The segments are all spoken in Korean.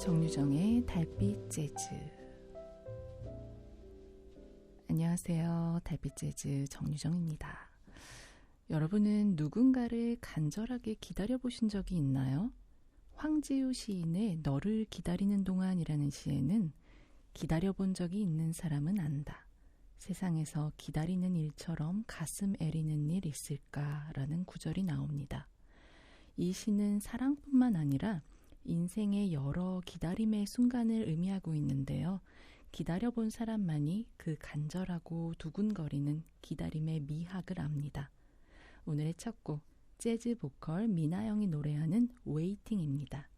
정유정의 달빛 재즈. 안녕하세요. 달빛 재즈 정유정입니다. 여러분은 누군가를 간절하게 기다려보신 적이 있나요? 황지우 시인의 너를 기다리는 동안이라는 시에는 기다려본 적이 있는 사람은 안다. 세상에서 기다리는 일처럼 가슴 애리는 일 있을까라는 구절이 나옵니다. 이 시는 사랑뿐만 아니라 인생의 여러 기다림의 순간을 의미하고 있는데요. 기다려본 사람만이 그 간절하고 두근거리는 기다림의 미학을 압니다. 오늘의 첫 곡, 재즈 보컬 미나영이 노래하는 웨이팅입니다.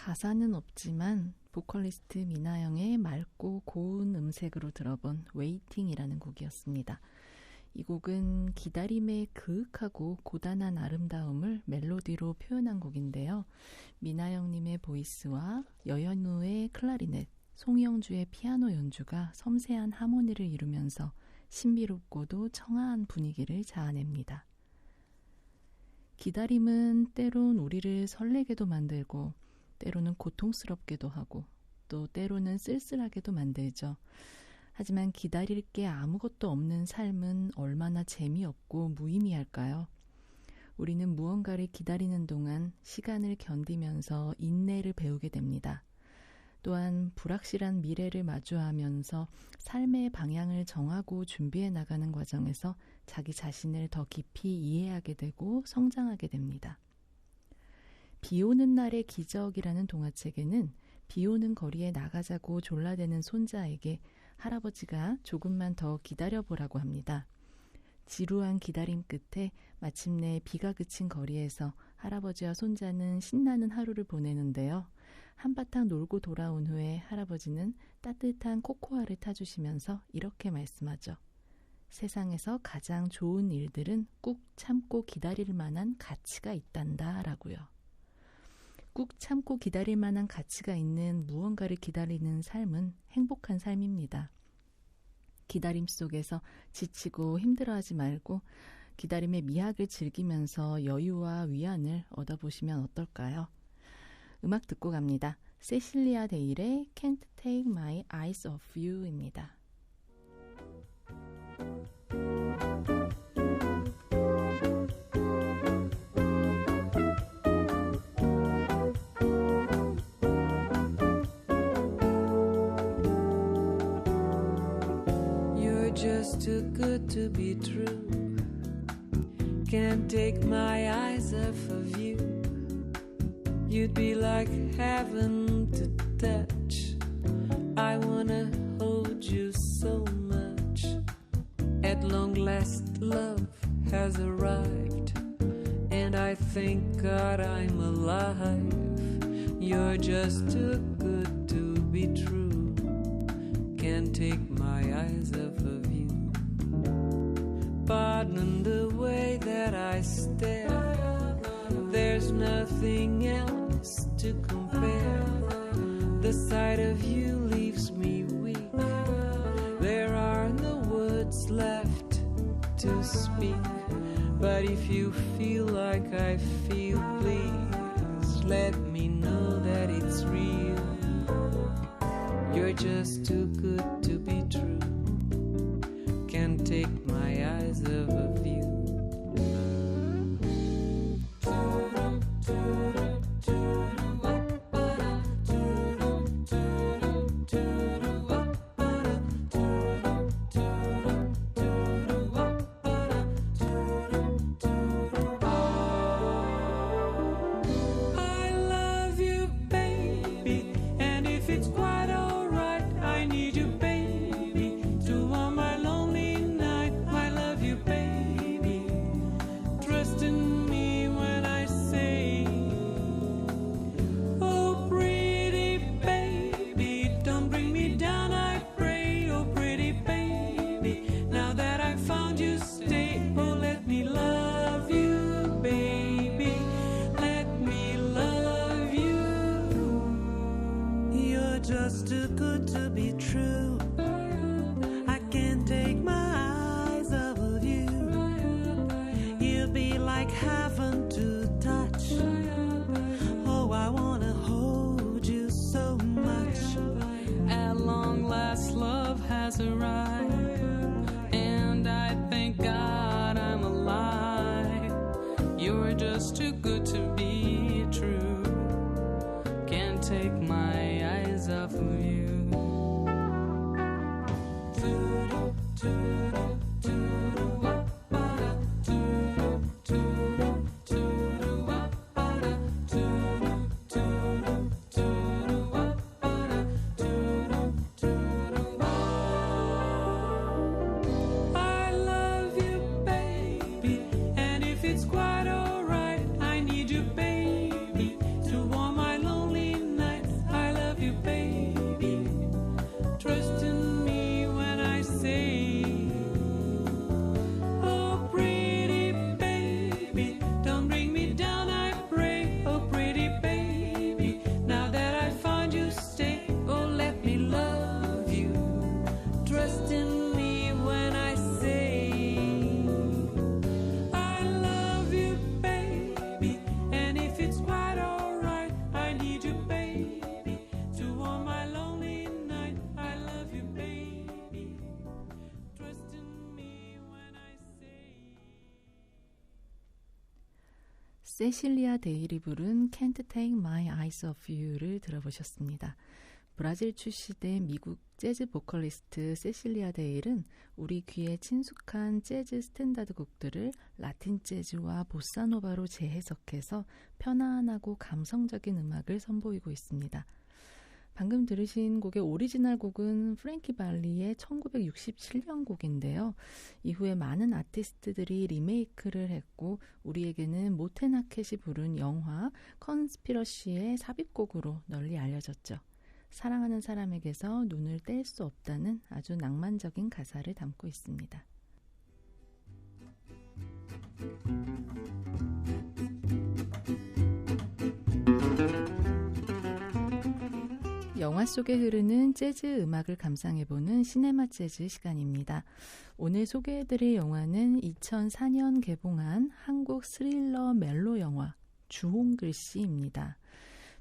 가사는 없지만 보컬리스트 미나영의 맑고 고운 음색으로 들어본 웨이팅이라는 곡이었습니다. 이 곡은 기다림의 그윽하고 고단한 아름다움을 멜로디로 표현한 곡인데요. 미나영님의 보이스와 여현우의 클라리넷, 송영주의 피아노 연주가 섬세한 하모니를 이루면서 신비롭고도 청아한 분위기를 자아냅니다. 기다림은 때론 우리를 설레게도 만들고 때로는 고통스럽게도 하고 또 때로는 쓸쓸하게도 만들죠. 하지만 기다릴 게 아무것도 없는 삶은 얼마나 재미없고 무의미할까요? 우리는 무언가를 기다리는 동안 시간을 견디면서 인내를 배우게 됩니다. 또한 불확실한 미래를 마주하면서 삶의 방향을 정하고 준비해 나가는 과정에서 자기 자신을 더 깊이 이해하게 되고 성장하게 됩니다. 비 오는 날의 기적이라는 동화책에는 비 오는 거리에 나가자고 졸라대는 손자에게 할아버지가 조금만 더 기다려보라고 합니다. 지루한 기다림 끝에 마침내 비가 그친 거리에서 할아버지와 손자는 신나는 하루를 보내는데요. 한바탕 놀고 돌아온 후에 할아버지는 따뜻한 코코아를 타주시면서 이렇게 말씀하죠. 세상에서 가장 좋은 일들은 꾹 참고 기다릴 만한 가치가 있단다 라고요. 꾹 참고 기다릴 만한 가치가 있는 무언가를 기다리는 삶은 행복한 삶입니다. 기다림 속에서 지치고 힘들어하지 말고 기다림의 미학을 즐기면서 여유와 위안을 얻어보시면 어떨까요? 음악 듣고 갑니다. 세실리아 데일의 Can't Take My Eyes Off You입니다. Just too good to be true. Can't take my eyes off of you. You'd be like heaven to touch. I wanna hold you so much. At long last, love has arrived, and I thank God I'm alive. You're just too good to be true. Can't take my eyes off of you. Pardon the way that I stare. There's nothing else to compare. The sight of you leaves me weak. There are no words left to speak. But if you feel like I feel, please let me know that it's real. You're just too good to be true. Can't take my eyes off of you. You You'll be like heaven to touch. Oh, I wanna hold you so much. At long last, love has arrived, and I thank God I'm alive. You're just too good to be true. Can't take my eyes off of you. 세실리아 데일이 부른 Can't Take My Eyes Off You를 들어보셨습니다. 브라질 출시된 미국 재즈 보컬리스트 세실리아 데일은 우리 귀에 친숙한 재즈 스탠다드 곡들을 라틴 재즈와 보사노바로 재해석해서 편안하고 감성적인 음악을 선보이고 있습니다. 방금 들으신 곡의 오리지널 곡은 프랭키 발리의 1967년 곡인데요. 이후에 많은 아티스트들이 리메이크를 했고 우리에게는 모테나켓이 부른 영화 컨스피러시의 삽입곡으로 널리 알려졌죠. 사랑하는 사람에게서 눈을 뗄 수 없다는 아주 낭만적인 가사를 담고 있습니다. 영화 속에 흐르는 재즈 음악을 감상해보는 시네마 재즈 시간입니다. 오늘 소개해드릴 영화는 2004년 개봉한 한국 스릴러 멜로 영화 주홍글씨입니다.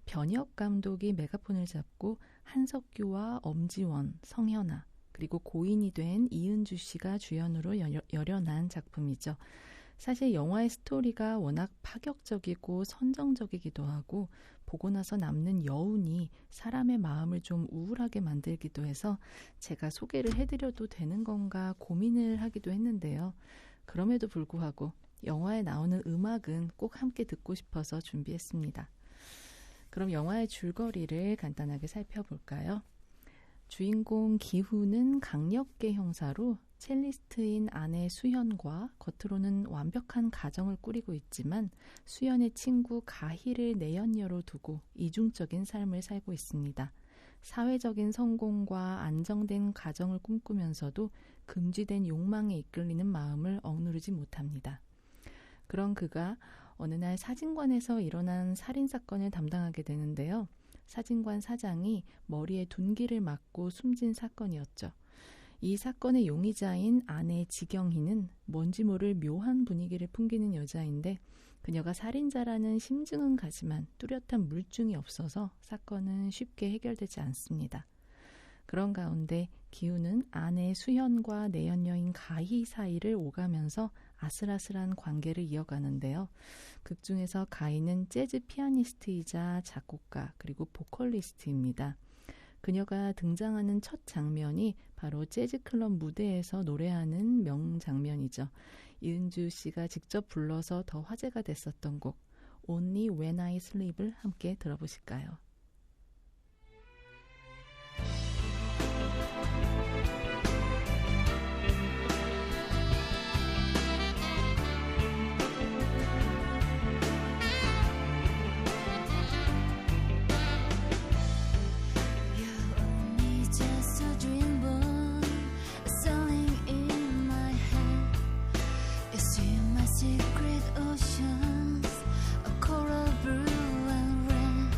변혁 감독이 메가폰을 잡고 한석규와 엄지원, 성현아 그리고 고인이 된 이은주 씨가 주연으로 열연한 작품이죠. 사실 영화의 스토리가 워낙 파격적이고 선정적이기도 하고 보고 나서 남는 여운이 사람의 마음을 좀 우울하게 만들기도 해서 제가 소개를 해드려도 되는 건가 고민을 하기도 했는데요. 그럼에도 불구하고 영화에 나오는 음악은 꼭 함께 듣고 싶어서 준비했습니다. 그럼 영화의 줄거리를 간단하게 살펴볼까요? 주인공 기후는 강력계 형사로 첼리스트인 아내 수현과 겉으로는 완벽한 가정을 꾸리고 있지만 수현의 친구 가희를 내연녀로 두고 이중적인 삶을 살고 있습니다. 사회적인 성공과 안정된 가정을 꿈꾸면서도 금지된 욕망에 이끌리는 마음을 억누르지 못합니다. 그런 그가 어느 날 사진관에서 일어난 살인사건을 담당하게 되는데요. 사진관 사장이 머리에 둔기를 맞고 숨진 사건이었죠. 이 사건의 용의자인 아내 지경희는 뭔지 모를 묘한 분위기를 풍기는 여자인데 그녀가 살인자라는 심증은 가지만 뚜렷한 물증이 없어서 사건은 쉽게 해결되지 않습니다. 그런 가운데 기우는 아내 수현과 내연녀인 가희 사이를 오가면서 아슬아슬한 관계를 이어가는데요. 극 중에서 가희는 재즈 피아니스트이자 작곡가 그리고 보컬리스트입니다. 그녀가 등장하는 첫 장면이 바로 재즈클럽 무대에서 노래하는 명장면이죠. 이은주 씨가 직접 불러서 더 화제가 됐었던 곡 Only When I Sleep을 함께 들어보실까요? Secret oceans, a coral blue and red.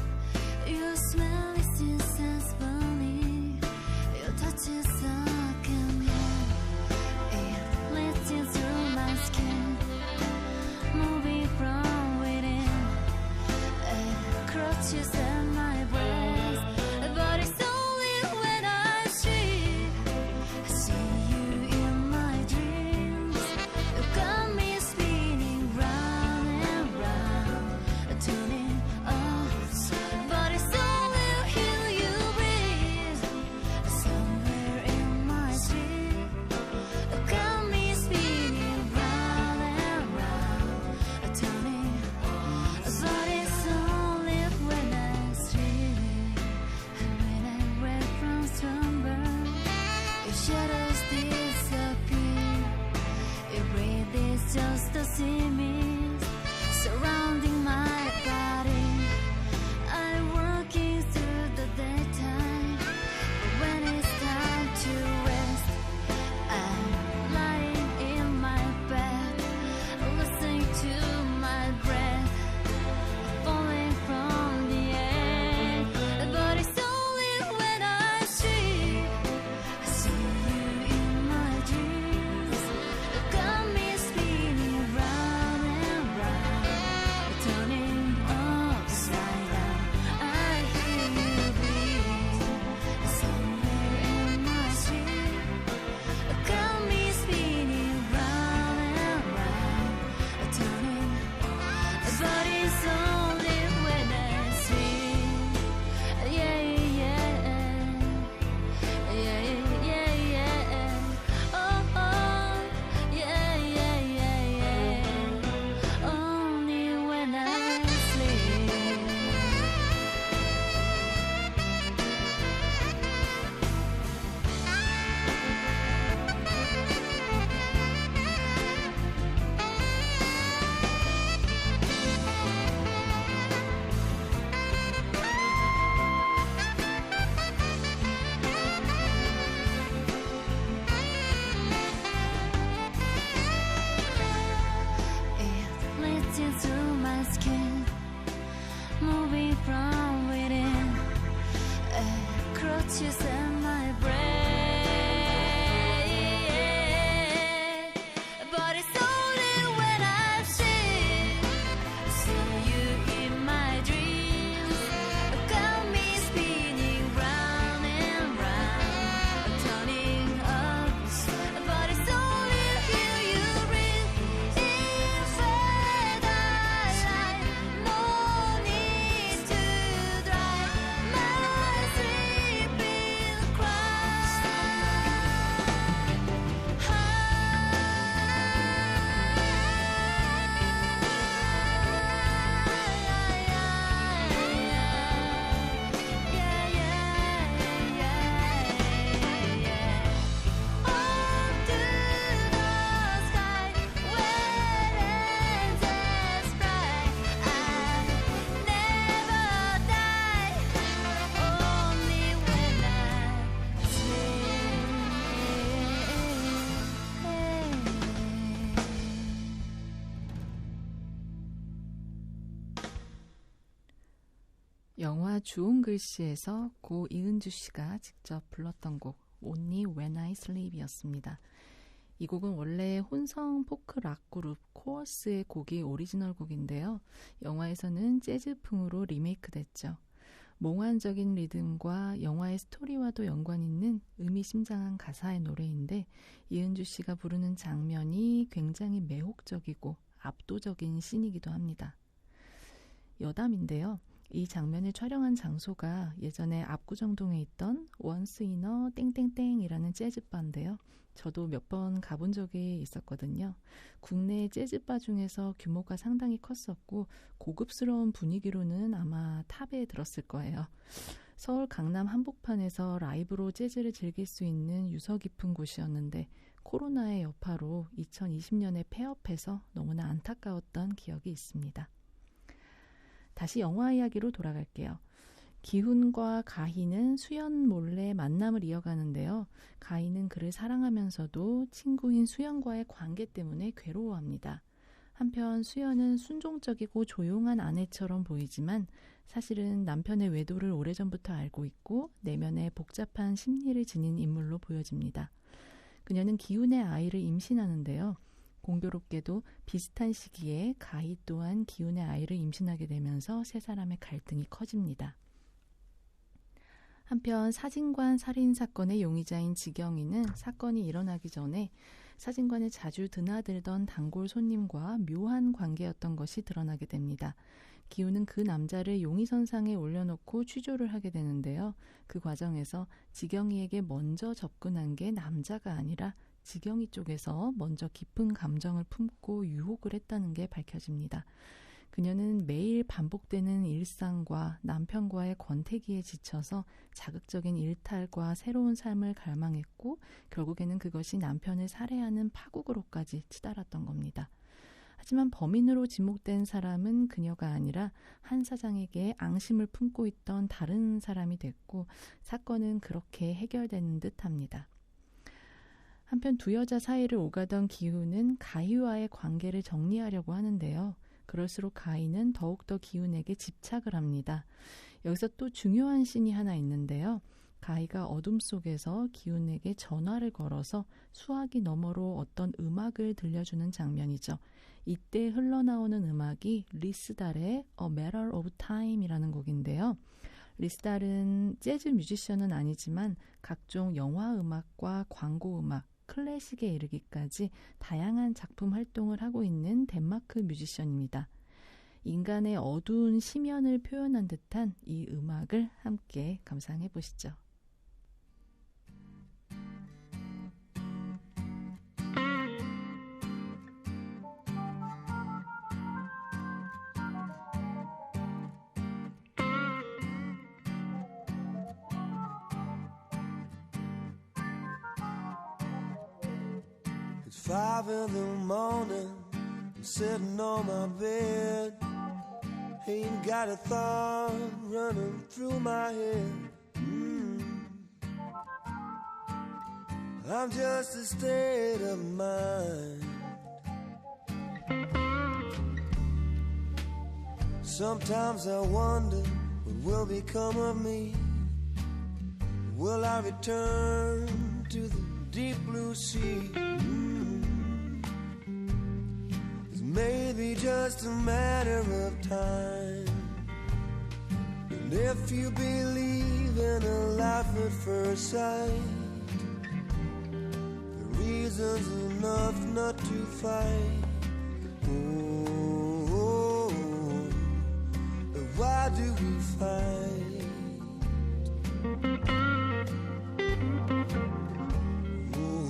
skin, moving from within, crutches in my brain. But it's only when I see you in my dreams, got me spinning round and round, turning us. But it's only you breathe inside our life. No need to dry my sleeping cry. 영화 주온 글씨에서 고 이은주 씨가 직접 불렀던 곡 Only When I Sleep이었습니다. 이 곡은 원래 혼성 포크 락 그룹 코어스의 곡이 오리지널 곡인데요. 영화에서는 재즈풍으로 리메이크 됐죠. 몽환적인 리듬과 영화의 스토리와도 연관 있는 의미심장한 가사의 노래인데 이은주 씨가 부르는 장면이 굉장히 매혹적이고 압도적인 씬이기도 합니다. 여담인데요. 이 장면을 촬영한 장소가 예전에 압구정동에 있던 원스 이너 땡땡땡이라는 재즈바인데요. 저도 몇 번 가본 적이 있었거든요. 국내 재즈바 중에서 규모가 상당히 컸었고 고급스러운 분위기로는 아마 탑에 들었을 거예요. 서울 강남 한복판에서 라이브로 재즈를 즐길 수 있는 유서 깊은 곳이었는데 코로나의 여파로 2020년에 폐업해서 너무나 안타까웠던 기억이 있습니다. 다시 영화 이야기로 돌아갈게요. 기훈과 가희는 수연 몰래 만남을 이어가는데요. 가희는 그를 사랑하면서도 친구인 수연과의 관계 때문에 괴로워합니다. 한편 수연은 순종적이고 조용한 아내처럼 보이지만 사실은 남편의 외도를 오래전부터 알고 있고 내면에 복잡한 심리를 지닌 인물로 보여집니다. 그녀는 기훈의 아이를 임신하는데요. 공교롭게도 비슷한 시기에 가희 또한 기훈의 아이를 임신하게 되면서 세 사람의 갈등이 커집니다. 한편 사진관 살인사건의 용의자인 지경이는 사건이 일어나기 전에 사진관에 자주 드나들던 단골 손님과 묘한 관계였던 것이 드러나게 됩니다. 기훈은 그 남자를 용의선상에 올려놓고 취조를 하게 되는데요. 그 과정에서 지경이에게 먼저 접근한 게 남자가 아니라 지경이 쪽에서 먼저 깊은 감정을 품고 유혹을 했다는 게 밝혀집니다. 그녀는 매일 반복되는 일상과 남편과의 권태기에 지쳐서 자극적인 일탈과 새로운 삶을 갈망했고 결국에는 그것이 남편을 살해하는 파국으로까지 치달았던 겁니다. 하지만 범인으로 지목된 사람은 그녀가 아니라 한 사장에게 앙심을 품고 있던 다른 사람이 됐고 사건은 그렇게 해결되는 듯합니다. 한편 두 여자 사이를 오가던 기훈은 가희와의 관계를 정리하려고 하는데요. 그럴수록 가희는 더욱더 기훈에게 집착을 합니다. 여기서 또 중요한 씬이 하나 있는데요. 가희가 어둠 속에서 기훈에게 전화를 걸어서 수화기 너머로 어떤 음악을 들려주는 장면이죠. 이때 흘러나오는 음악이 리스달의 A Matter of Time이라는 곡인데요. 리스달은 재즈 뮤지션은 아니지만 각종 영화 음악과 광고 음악, 클래식에 이르기까지 다양한 작품 활동을 하고 있는 덴마크 뮤지션입니다. 인간의 어두운 심연을 표현한 듯한 이 음악을 함께 감상해 보시죠. It's 5 in the morning, I'm sitting on my bed. Ain't got a thought running through my head. I'm just a state of mind. Sometimes I wonder what will become of me. Will I return to the deep blue sea? It's maybe just a matter of time. And if you believe in a life at first sight, the reason's enough not to fight. Oh, why do we fight?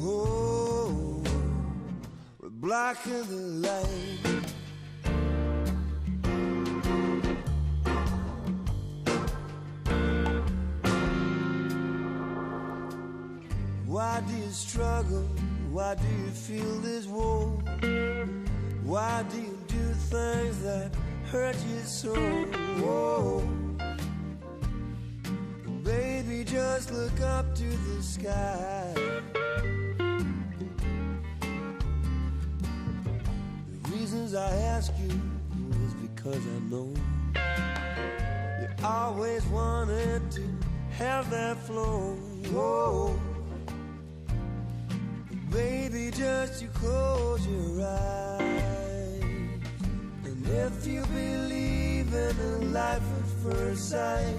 Oh, we're blocking the light. Why do you struggle? Why do you feel this woe? Why do you do things that hurt you so? Whoa. Baby, just look up to the sky. The reasons I ask you is because I know you always wanted to have that flow. Whoa. Baby, just you close your eyes. And if you believe in a life at first sight,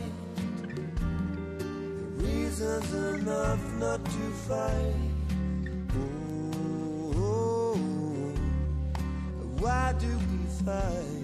the reason's enough not to fight. Oh, why do we fight?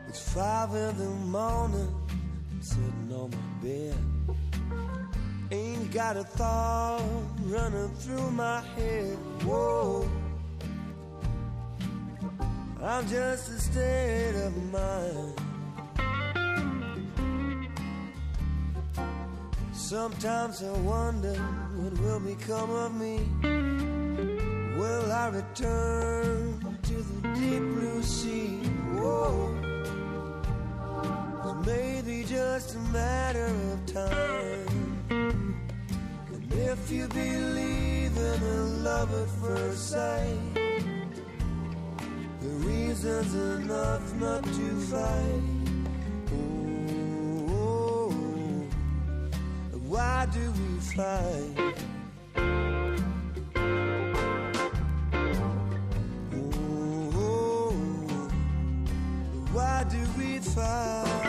It's 5 in the morning, sitting on my bed. Ain't got a thought running through my head. Whoa, I'm just a state of mind. Sometimes I wonder what will become of me. Will I return to the deep blue sea? Whoa, it's maybe just a matter of time. And if you believe in a love at first sight, the reason's enough not to fight. Oh, why do we fight? Oh, why do we fight?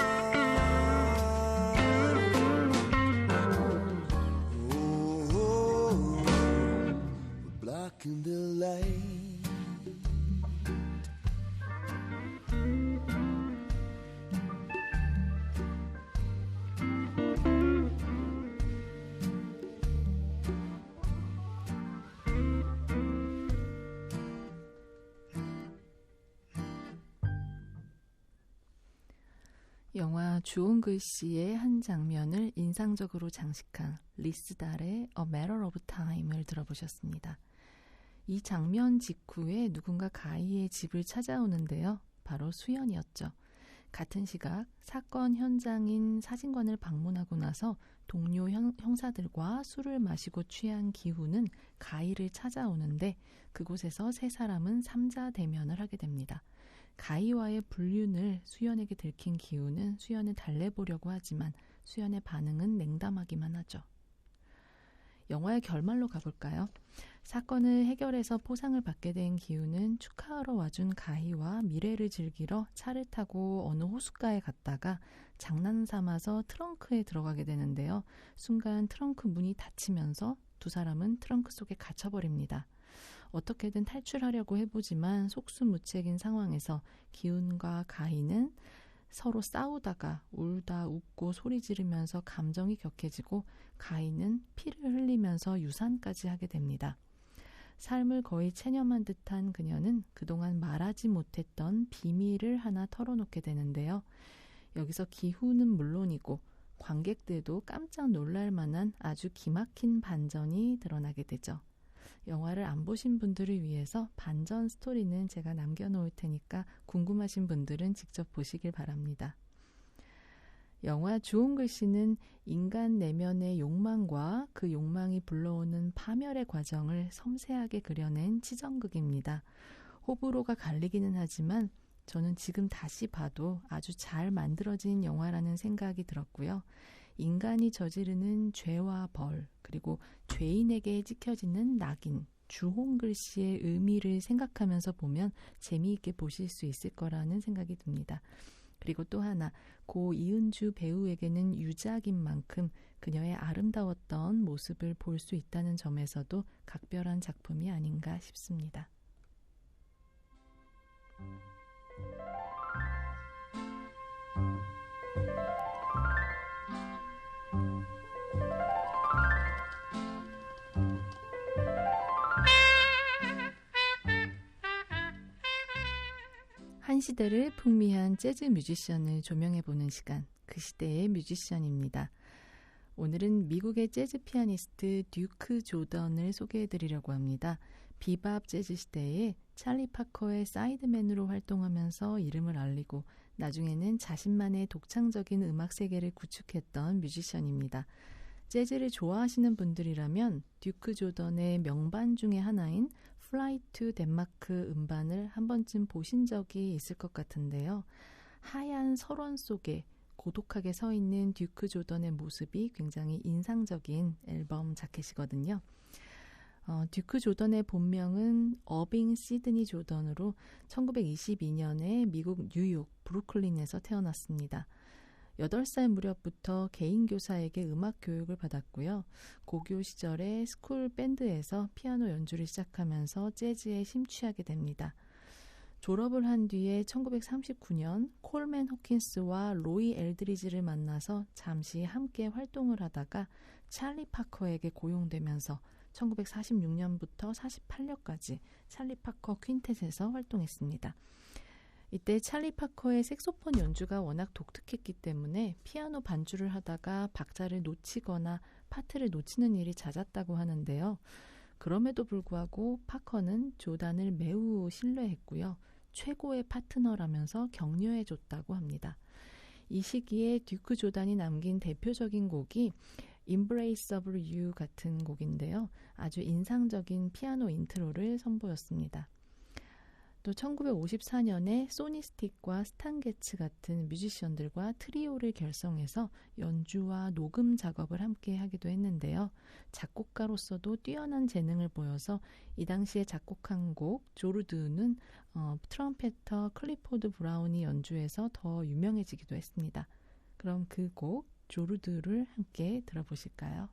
Oh, we're blocking the light. 영화 주온 글씨의 한 장면을 인상적으로 장식한 리스 달의 A Matter of Time을 들어보셨습니다. 이 장면 직후에 누군가 가희의 집을 찾아오는데요. 바로 수연이었죠. 같은 시각 사건 현장인 사진관을 방문하고 나서 동료 형사들과 술을 마시고 취한 기훈은 가희를 찾아오는데 그곳에서 세 사람은 삼자 대면을 하게 됩니다. 가희와의 불륜을 수연에게 들킨 기훈은 수연을 달래보려고 하지만 수연의 반응은 냉담하기만 하죠. 영화의 결말로 가볼까요? 사건을 해결해서 포상을 받게 된 기훈은 축하하러 와준 가희와 미래를 즐기러 차를 타고 어느 호숫가에 갔다가 장난 삼아서 트렁크에 들어가게 되는데요. 순간 트렁크 문이 닫히면서 두 사람은 트렁크 속에 갇혀버립니다. 어떻게든 탈출하려고 해보지만 속수무책인 상황에서 기훈과 가희는 서로 싸우다가 울다 웃고 소리 지르면서 감정이 격해지고 가희는 피를 흘리면서 유산까지 하게 됩니다. 삶을 거의 체념한 듯한 그녀는 그동안 말하지 못했던 비밀을 하나 털어놓게 되는데요. 여기서 기훈은 물론이고 관객들도 깜짝 놀랄 만한 아주 기막힌 반전이 드러나게 되죠. 영화를 안 보신 분들을 위해서 반전 스토리는 제가 남겨놓을 테니까 궁금하신 분들은 직접 보시길 바랍니다. 영화 주홍 글씨는 인간 내면의 욕망과 그 욕망이 불러오는 파멸의 과정을 섬세하게 그려낸 치정극입니다. 호불호가 갈리기는 하지만 저는 지금 다시 봐도 아주 잘 만들어진 영화라는 생각이 들었고요. 인간이 저지르는 죄와 벌, 그리고 죄인에게 찍혀지는 낙인, 주홍 글씨의 의미를 생각하면서 보면 재미있게 보실 수 있을 거라는 생각이 듭니다. 그리고 또 하나, 고 이은주 배우에게는 유작인 만큼 그녀의 아름다웠던 모습을 볼 수 있다는 점에서도 각별한 작품이 아닌가 싶습니다. 한 시대를 풍미한 재즈 뮤지션을 조명해보는 시간, 그 시대의 뮤지션입니다. 오늘은 미국의 재즈 피아니스트 듀크 조던을 소개해드리려고 합니다. 비밥 재즈 시대에 찰리 파커의 사이드맨으로 활동하면서 이름을 알리고 나중에는 자신만의 독창적인 음악 세계를 구축했던 뮤지션입니다. 재즈를 좋아하시는 분들이라면 듀크 조던의 명반 중에 하나인 Fly to 덴마크 음반을 한 번쯤 보신 적이 있을 것 같은데요. 하얀 설원 속에 고독하게 서 있는 듀크 조던의 모습이 굉장히 인상적인 앨범 자켓이거든요. 듀크 조던의 본명은 어빙 시드니 조던으로 1922년에 미국 뉴욕 브루클린에서 태어났습니다. 8살 무렵부터 개인 교사에게 음악 교육을 받았고요. 고교 시절에 스쿨 밴드에서 피아노 연주를 시작하면서 재즈에 심취하게 됩니다. 졸업을 한 뒤에 1939년 콜맨 호킨스와 로이 엘드리지를 만나서 잠시 함께 활동을 하다가 찰리 파커에게 고용되면서 1946년부터 48년까지 찰리 파커 퀸텟에서 활동했습니다. 이때 찰리 파커의 색소폰 연주가 워낙 독특했기 때문에 피아노 반주를 하다가 박자를 놓치거나 파트를 놓치는 일이 잦았다고 하는데요. 그럼에도 불구하고 파커는 조단을 매우 신뢰했고요. 최고의 파트너라면서 격려해줬다고 합니다. 이 시기에 듀크 조단이 남긴 대표적인 곡이 Embrace of You 같은 곡인데요. 아주 인상적인 피아노 인트로를 선보였습니다. 또 1954년에 소니 스틱과 스탄 게츠 같은 뮤지션들과 트리오를 결성해서 연주와 녹음 작업을 함께 하기도 했는데요. 작곡가로서도 뛰어난 재능을 보여서 이 당시에 작곡한 곡 조르드는 트럼펫터 클리포드 브라운이 연주해서 더 유명해지기도 했습니다. 그럼 그 곡 조르드를 함께 들어보실까요?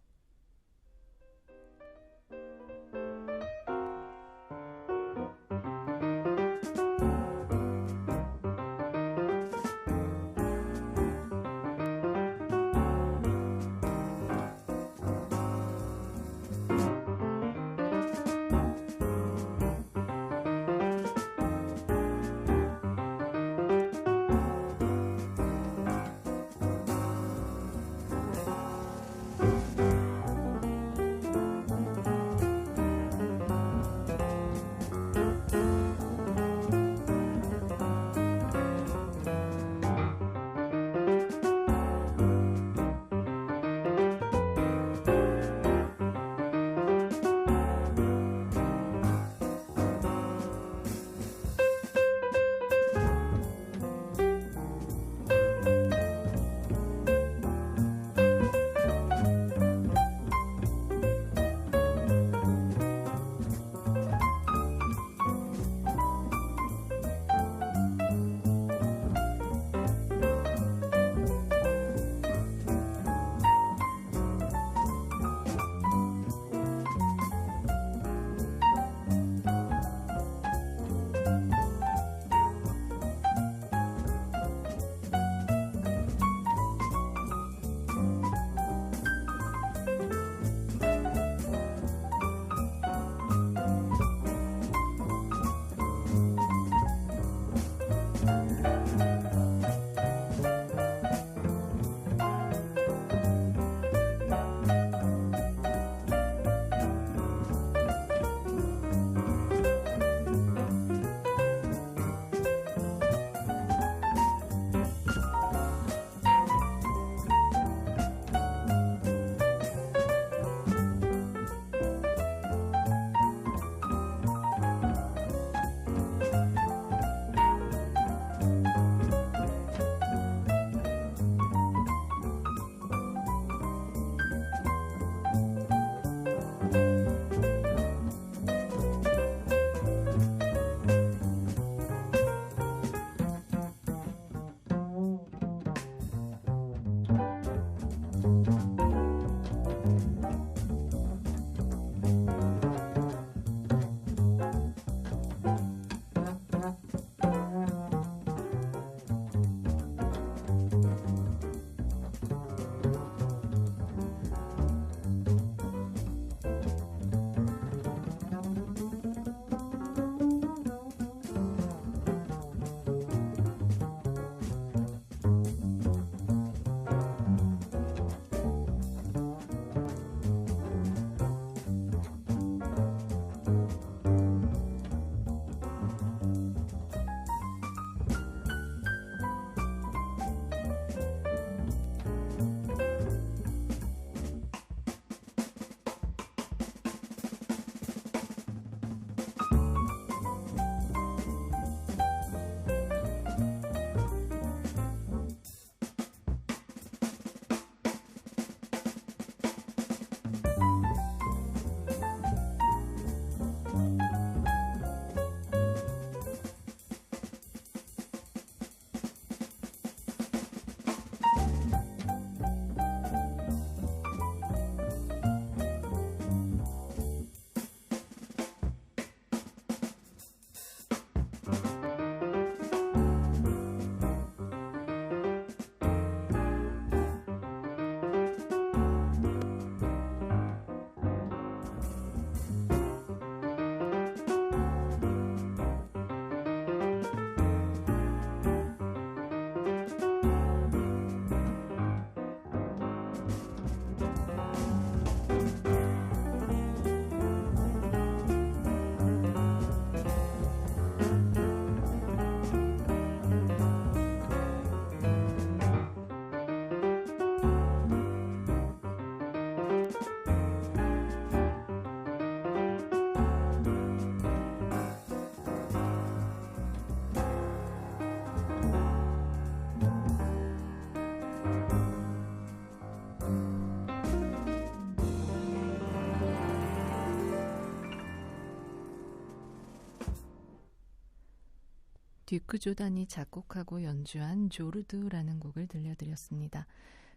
듀크 조단이 작곡하고 연주한 조르드라는 곡을 들려드렸습니다.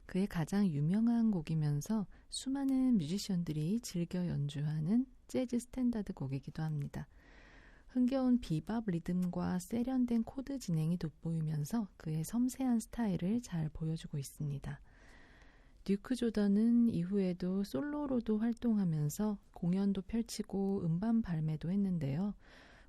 그의 가장 유명한 곡이면서 수많은 뮤지션들이 즐겨 연주하는 재즈 스탠다드 곡이기도 합니다. 흥겨운 비밥 리듬과 세련된 코드 진행이 돋보이면서 그의 섬세한 스타일을 잘 보여주고 있습니다. 듀크 조던은 이후에도 솔로로도 활동하면서 공연도 펼치고 음반 발매도 했는데요.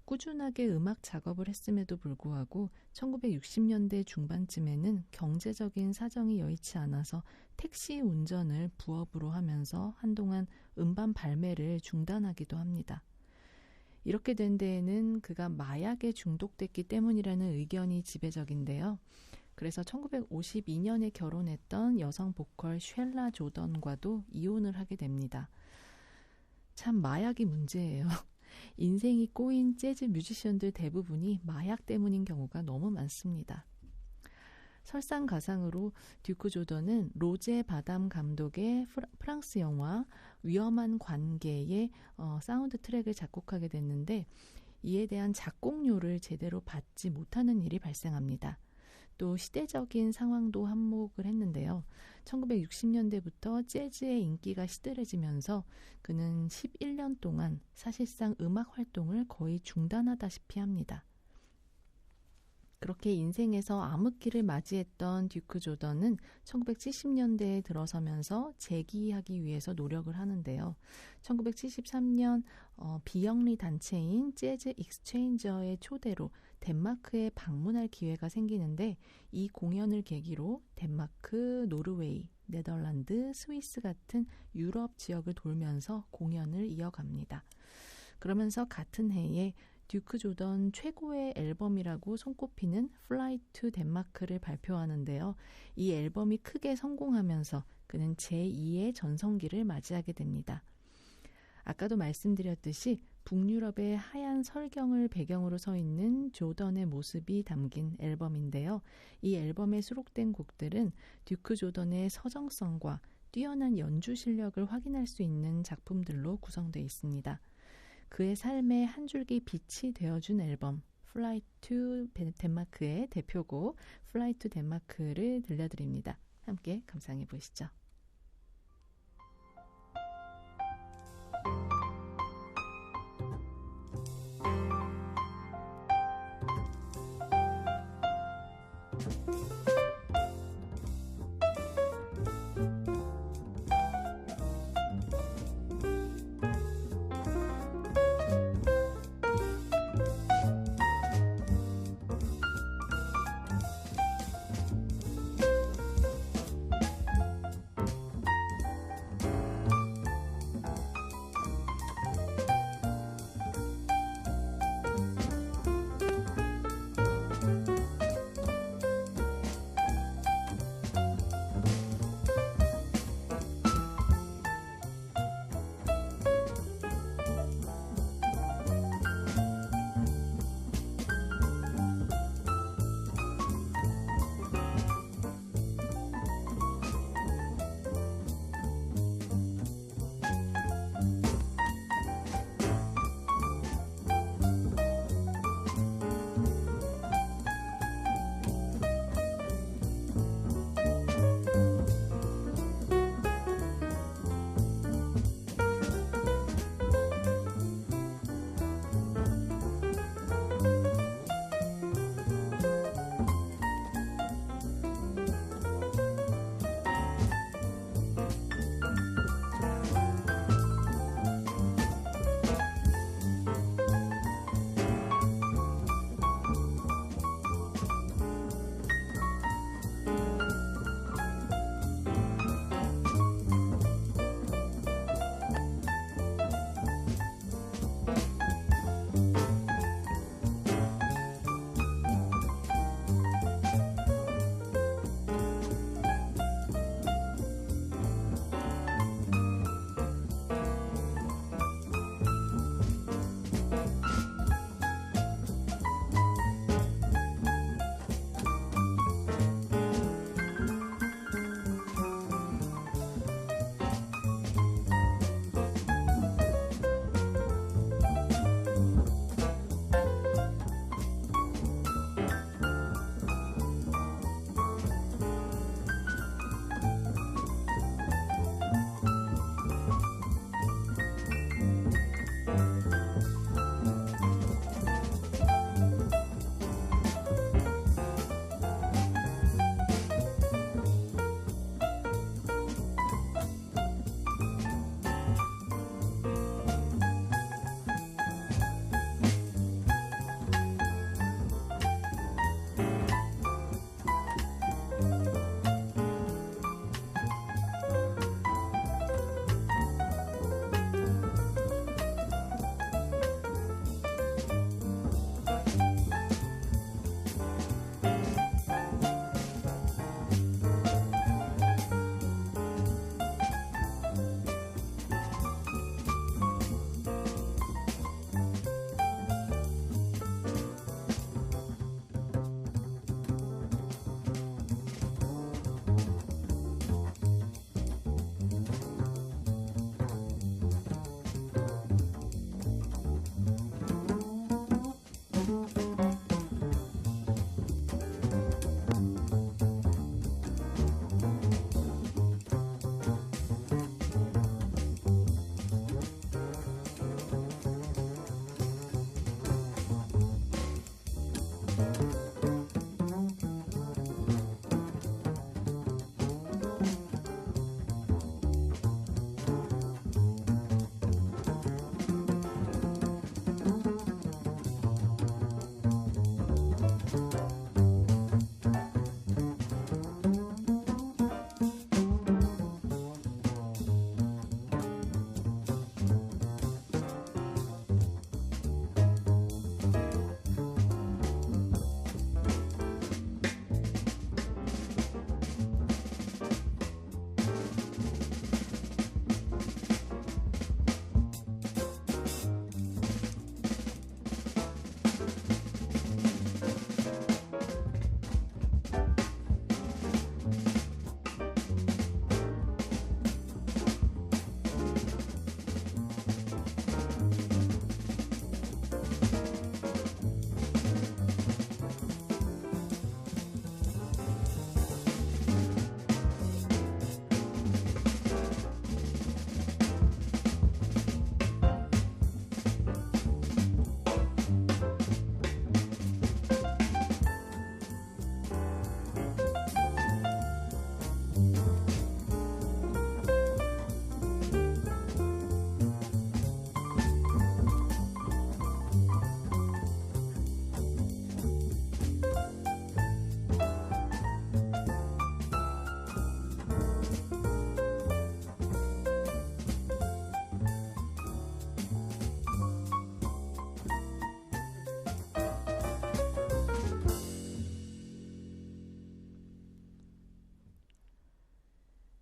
꾸준하게 음악 작업을 했음에도 불구하고 1960년대 중반쯤에는 경제적인 사정이 여의치 않아서 택시 운전을 부업으로 하면서 한동안 음반 발매를 중단하기도 합니다. 이렇게 된 데에는 그가 마약에 중독됐기 때문이라는 의견이 지배적인데요. 그래서 1952년에 결혼했던 여성 보컬 쉘라 조던과도 이혼을 하게 됩니다. 참 마약이 문제예요. 인생이 꼬인 재즈 뮤지션들 대부분이 마약 때문인 경우가 너무 많습니다. 설상가상으로 듀크 조던은 로제 바담 감독의 프랑스 영화 위험한 관계의 사운드 트랙을 작곡하게 됐는데 이에 대한 작곡료를 제대로 받지 못하는 일이 발생합니다. 또 시대적인 상황도 한몫을 했는데요. 1960년대부터 재즈의 인기가 시들해지면서 그는 11년 동안 사실상 음악 활동을 거의 중단하다시피 합니다. 그렇게 인생에서 암흑기를 맞이했던 듀크 조던은 1970년대에 들어서면서 재기하기 위해서 노력을 하는데요. 1973년 비영리 단체인 재즈 익스체인저의 초대로 덴마크에 방문할 기회가 생기는데 이 공연을 계기로 덴마크, 노르웨이, 네덜란드, 스위스 같은 유럽 지역을 돌면서 공연을 이어갑니다. 그러면서 같은 해에 듀크 조던 최고의 앨범이라고 손꼽히는 Fly to 덴마크를 발표하는데요. 이 앨범이 크게 성공하면서 그는 제2의 전성기를 맞이하게 됩니다. 아까도 말씀드렸듯이 북유럽의 하얀 설경을 배경으로 서 있는 조던의 모습이 담긴 앨범인데요. 이 앨범에 수록된 곡들은 듀크 조던의 서정성과 뛰어난 연주 실력을 확인할 수 있는 작품들로 구성되어 있습니다. 그의 삶의 한 줄기 빛이 되어준 앨범 Fly to 덴마크의 대표곡 Fly to 덴마크를 들려드립니다. 함께 감상해 보시죠.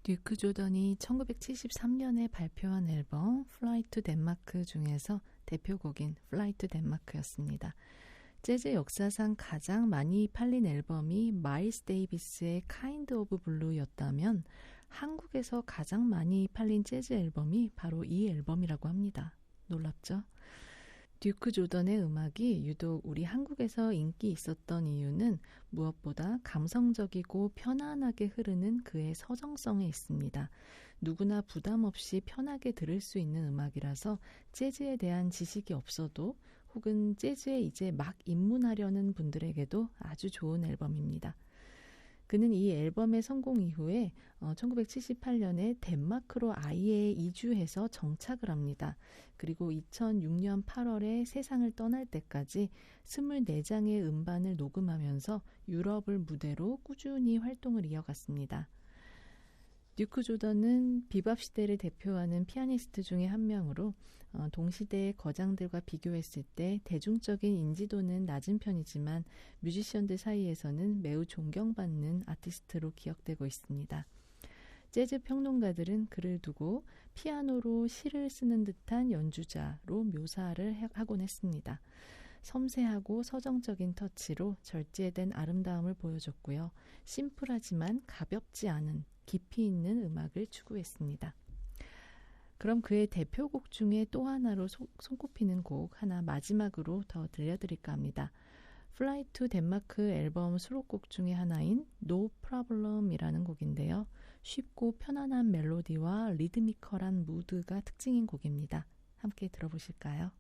듀크 조던이 1973년에 발표한 앨범 Fly to Denmark 중에서 대표곡인 Fly to Denmark였습니다. 재즈 역사상 가장 많이 팔린 앨범이 마일스 데이비스의 Kind of Blue였다면 한국에서 가장 많이 팔린 재즈 앨범이 바로 이 앨범이라고 합니다. 놀랍죠? 듀크 조던의 음악이 유독 우리 한국에서 인기 있었던 이유는 무엇보다 감성적이고 편안하게 흐르는 그의 서정성에 있습니다. 누구나 부담 없이 편하게 들을 수 있는 음악이라서 재즈에 대한 지식이 없어도 혹은 재즈에 이제 막 입문하려는 분들에게도 아주 좋은 앨범입니다. 그는 이 앨범의 성공 이후에 1978년에 덴마크로 아예 이주해서 정착을 합니다. 그리고 2006년 8월에 세상을 떠날 때까지 24장의 음반을 녹음하면서 유럽을 무대로 꾸준히 활동을 이어갔습니다. 듀크 조던은 비밥 시대를 대표하는 피아니스트 중에 한 명으로 동시대의 거장들과 비교했을 때 대중적인 인지도는 낮은 편이지만 뮤지션들 사이에서는 매우 존경받는 아티스트로 기억되고 있습니다. 재즈 평론가들은 그를 두고 피아노로 시를 쓰는 듯한 연주자로 묘사를 하곤 했습니다. 섬세하고 서정적인 터치로 절제된 아름다움을 보여줬고요. 심플하지만 가볍지 않은 깊이 있는 음악을 추구했습니다. 그럼 그의 대표곡 중에 또 하나로 손꼽히는 곡 하나 마지막으로 더 들려드릴까 합니다. Fly to Denmark 앨범 수록곡 중에 하나인 No Problem이라는 곡인데요. 쉽고 편안한 멜로디와 리드미컬한 무드가 특징인 곡입니다. 함께 들어보실까요?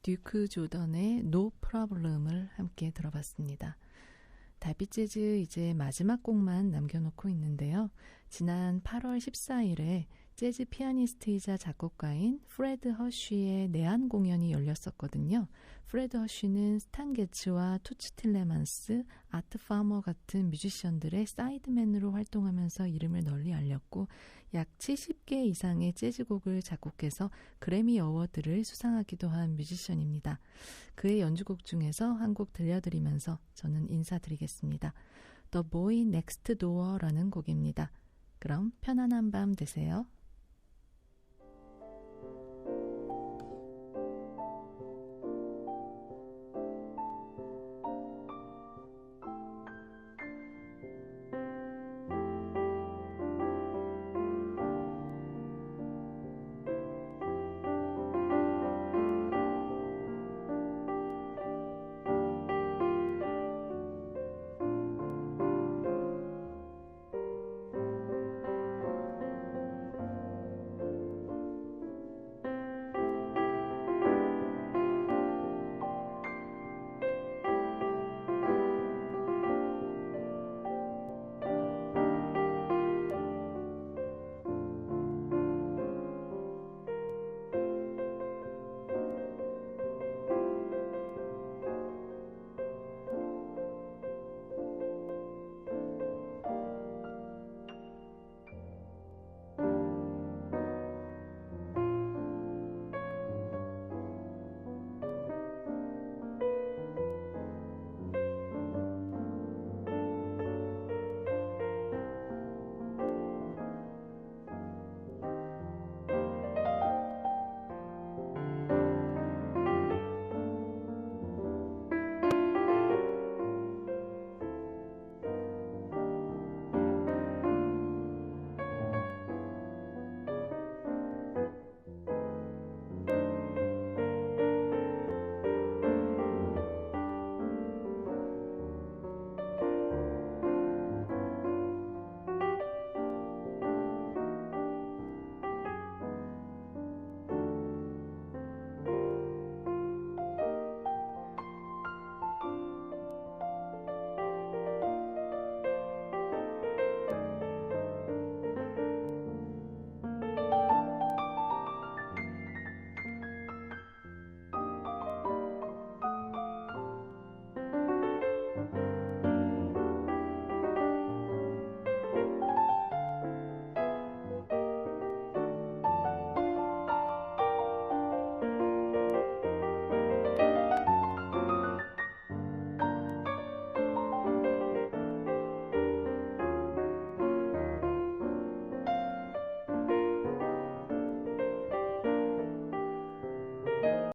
듀크 조던의 No Problem을 함께 들어봤습니다. 달빛 재즈 이제 마지막 곡만 남겨놓고 있는데요. 지난 8월 14일에 재즈 피아니스트이자 작곡가인 프레드 허쉬의 내한 공연이 열렸었거든요. 프레드 허쉬는 스탄 게츠와 투츠 틸레만스, 아트 파머 같은 뮤지션들의 사이드맨으로 활동하면서 이름을 널리 알렸고 약 70개 이상의 재즈곡을 작곡해서 그래미 어워드를 수상하기도 한 뮤지션입니다. 그의 연주곡 중에서 한 곡 들려드리면서 저는 인사드리겠습니다. The Boy Next Door라는 곡입니다. 그럼 편안한 밤 되세요.